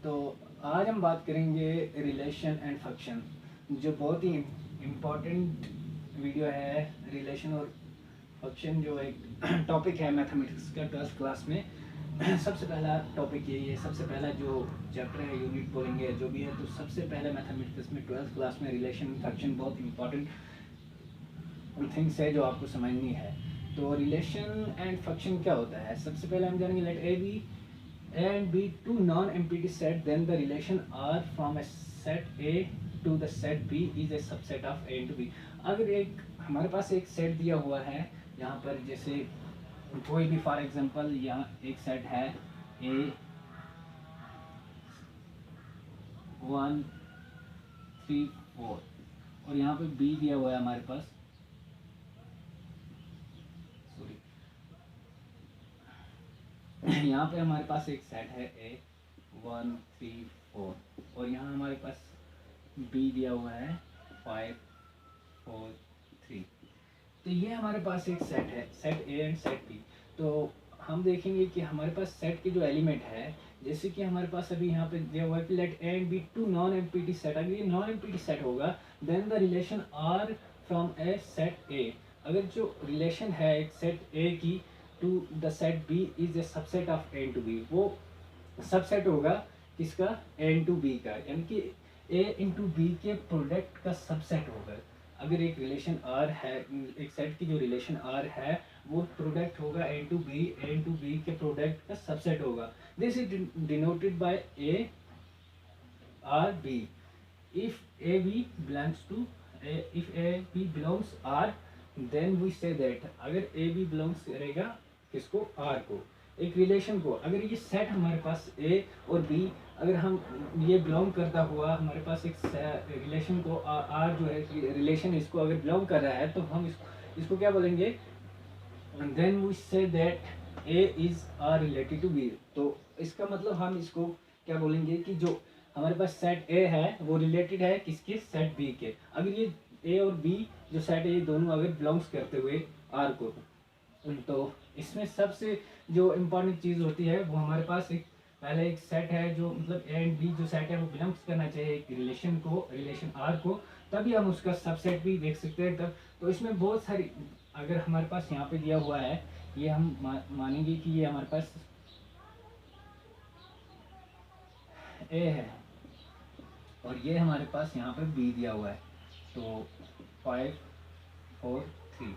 तो आज हम बात करेंगे रिलेशन एंड फंक्शन, जो बहुत ही इम्पोर्टेंट वीडियो है। रिलेशन और फंक्शन जो एक टॉपिक है मैथमेटिक्स का 12th क्लास में। सबसे पहला टॉपिक यही है, सबसे पहला जो चैप्टर है, यूनिट बोलेंगे जो भी है, तो सबसे पहले मैथमेटिक्स में 12th क्लास में रिलेशन फंक्शन बहुत इंपॉर्टेंट थिंग्स है जो आपको समझनी है। तो रिलेशन एंड फंक्शन क्या होता है, सबसे पहले हम जानेंगे let A B and be two non-empty set, then the relation R from a set A to the set B is a subset of A into B। अगर एक हमारे पास एक सेट दिया हुआ है, यहाँ पर जैसे कोई भी फॉर एग्जांपल यहाँ एक सेट है A 1 3 4 और यहाँ पे B दिया हुआ है हमारे पास, यहाँ पे हमारे पास एक सेट है A 1 3 4 और यहाँ हमारे पास B दिया हुआ है 5 4 3। तो ये हमारे पास एक सेट है, set A and set B। तो हम देखेंगे कि हमारे पास सेट के जो एलिमेंट है, जैसे कि हमारे पास अभी यहाँ पे दिया हुआ है कि let A and B two non empty set. अगर ये नॉन एम्प्टी सेट होगा then the relation R from A set A। अगर जो रिलेशन है एक सेट A की to the set B is a subset of A into B, वो सबसेट होगा किसका, A इंटू B का, यानी कि A इंटू B के प्रोडक्ट का सबसेट होगा। अगर एक रिलेशन R है, एक सेट की जो रिलेशन R है वो प्रोडक्ट होगा A इंटू B के प्रोडक्ट का सबसेट होगा। This is denoted by A R B if A B belongs to if A B belongs R then we say that। अगर A B belongs करेगा किसको, R को, एक relation को, अगर ये सेट हमारे पास A और B अगर हम ये बिलोंग करता हुआ हमारे पास एक रिलेशन को R जो है रिलेशन इसको अगर बिलोंग कर रहा है तो हम इसको क्या बोलेंगे, then we say that A is R related to B। तो इसका मतलब हम इसको क्या बोलेंगे कि जो हमारे पास सेट A है वो रिलेटेड है किसके, सेट B के। अगर ये A और B जो सेट है ये दोनों अगर बिलोंग्स करते हुए R को, तो इसमें सबसे जो इम्पोर्टेंट चीज़ होती है वो हमारे पास एक पहले एक सेट है जो मतलब ए एंड बी जो सेट है वो बिलोंग्स करना चाहिए एक रिलेशन को, रिलेशन आर को, तभी हम उसका सबसेट भी देख सकते हैं तब। तो इसमें बहुत सारी, अगर हमारे पास यहाँ पे दिया हुआ है ये हम मानेंगे कि ये हमारे पास ए है और ये हमारे पास यहाँ पे बी दिया हुआ है, तो 5 4 3।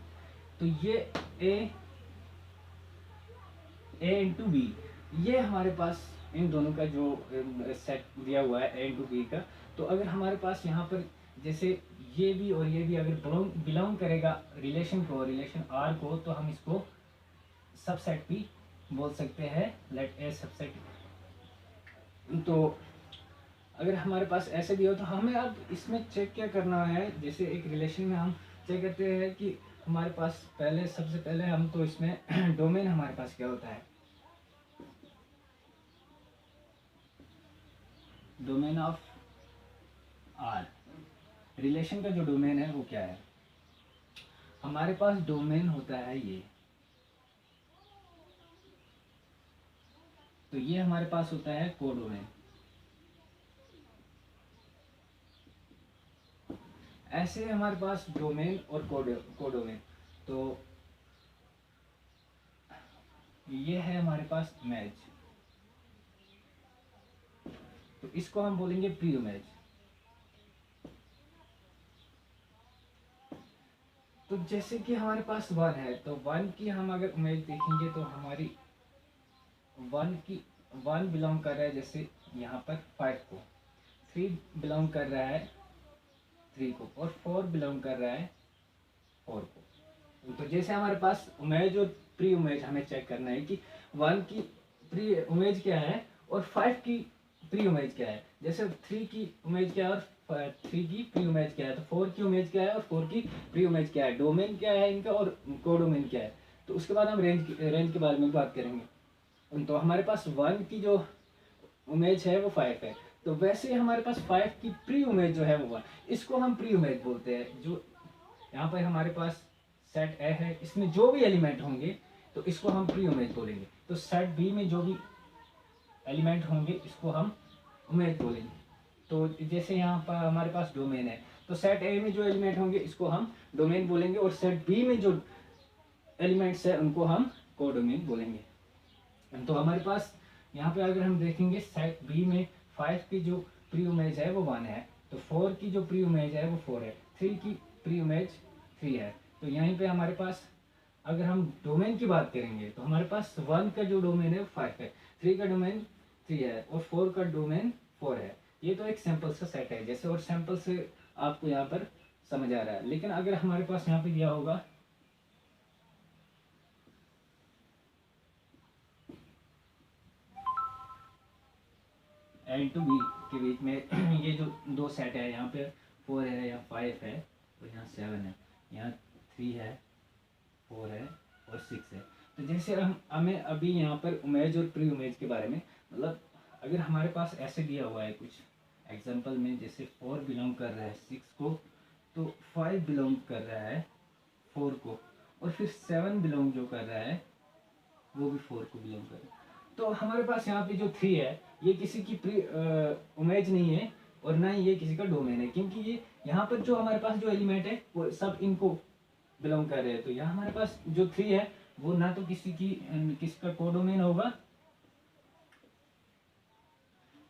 तो ये ए इंटू बी, ये हमारे पास इन दोनों का जो सेट दिया हुआ है ए इंटू बी का। तो अगर हमारे पास यहाँ पर जैसे ये भी और ये भी अगर बिलोंग करेगा रिलेशन को, रिलेशन आर को, तो हम इसको सबसेट भी बोल सकते हैं, लेट ए सबसेट। तो अगर हमारे पास ऐसे भी हो तो हमें अब इसमें चेक क्या करना है, जैसे एक रिलेशन में हम चेक करते हैं कि हमारे पास पहले सबसे पहले हम तो इसमें डोमेन हमारे पास क्या होता है, डोमेन ऑफ आर, रिलेशन का जो डोमेन है वो क्या है, हमारे पास डोमेन होता है ये, तो ये हमारे पास होता है कोडोमेन। ऐसे हमारे पास डोमेन और कोडोमेन। तो ये है हमारे पास इमेज, तो इसको हम बोलेंगे प्री इमेज। तो जैसे कि हमारे पास 1 है तो 1 की हम अगर इमेज देखेंगे तो हमारी 1 बिलोंग कर रहा है जैसे यहाँ पर 5 को, 3 बिलोंग कर रहा है 3 को और 4 बिलोंग कर रहा है 4 को। तो जैसे हमारे पास इमेज और प्री इमेज हमें चेक करना है कि 1 की प्री इमेज क्या है और 5 की प्री इमेज क्या है, जैसे 3 की इमेज क्या है और 3 की प्री इमेज क्या है, तो 4 की इमेज क्या है और 4 की प्री इमेज क्या है, डोमेन क्या है इनका और कोडोमेन क्या है। तो उसके बाद हम रेंज के बारे में बात करेंगे। तो हमारे पास 1 की जो इमेज है वो 5 है, तो वैसे हमारे पास 5 की प्री इमेज जो है वो 1, इसको हम प्री इमेज बोलते हैं। जो यहाँ पर हमारे पास सेट ए है, इसमें जो भी एलिमेंट होंगे तो इसको हम प्री इमेज बोलेंगे। तो सेट बी में जो भी एलिमेंट होंगे इसको हम इमेज बोलेंगे। तो जैसे यहाँ पर हमारे पास डोमेन है, तो सेट ए में जो एलिमेंट होंगे इसको हम डोमेन बोलेंगे, और सेट बी में जो एलिमेंट्स है उनको हम कोडोमेन बोलेंगे। तो हमारे पास यहाँ पे अगर हम देखेंगे सेट बी में 5 की जो प्री इमेज है वो 1 है, तो 4 की जो प्री इमेज है वो 4 है, 3 की प्री इमेज 3 है। तो यहीं पे हमारे पास अगर हम डोमेन की बात करेंगे तो हमारे पास 1 का जो डोमेन है वो 5 है, 3 का डोमेन 3 है और 4 का डोमेन 4 है। ये तो एक सैंपल सा सेट है जैसे, और सैंपल से आपको यहाँ पर समझ आ रहा है। लेकिन अगर हमारे पास यहाँ पे दिया होगा एंड टू बी के बीच में ये जो दो सेट है, यहाँ पे 4 है, यहाँ 5 है और यहाँ 7 है, यहाँ 3 है, 4 है और 6 है। तो जैसे हमें अभी यहाँ पर इमेज और प्री इमेज के बारे में, मतलब अगर हमारे पास ऐसे दिया हुआ है कुछ एग्जांपल में, जैसे 4 बिलोंग कर रहा है 6 को, तो 5 बिलोंग कर रहा है 4 को, और फिर 7 बिलोंग जो कर रहा है वो भी 4 को बिलोंग कर रहा है। तो हमारे पास यहाँ पे जो 3 है ये किसी की प्री इमेज नहीं है और ना ही ये किसी का डोमेन है, क्योंकि ये यहाँ पर जो हमारे पास जो एलिमेंट है वो सब इनको बिलोंग कर रहे हैं। तो यहाँ हमारे पास जो 3 है वो ना तो किसी का कोडोमेन होगा,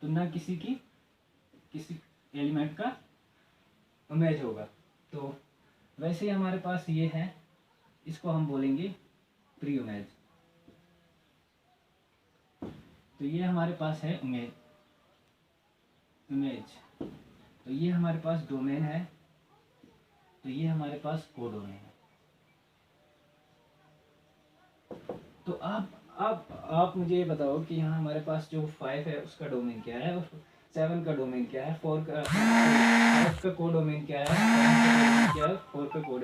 तो ना किसी एलिमेंट का इमेज होगा। तो वैसे ही हमारे पास ये है, इसको हम बोलेंगे प्री इमेज। तो ये हमारे पास है इमेज, तो ये हमारे पास डोमेन है, तो ये हमारे पास कोडोमेन है। तो आप मुझे ये बताओ कि यहाँ हमारे पास जो 5 है उसका डोमेन क्या है, और 7 का डोमेन क्या है, 5 का कोडोमेन क्या है, 7 का डोमेन क्या है, 4 का कोडोमेन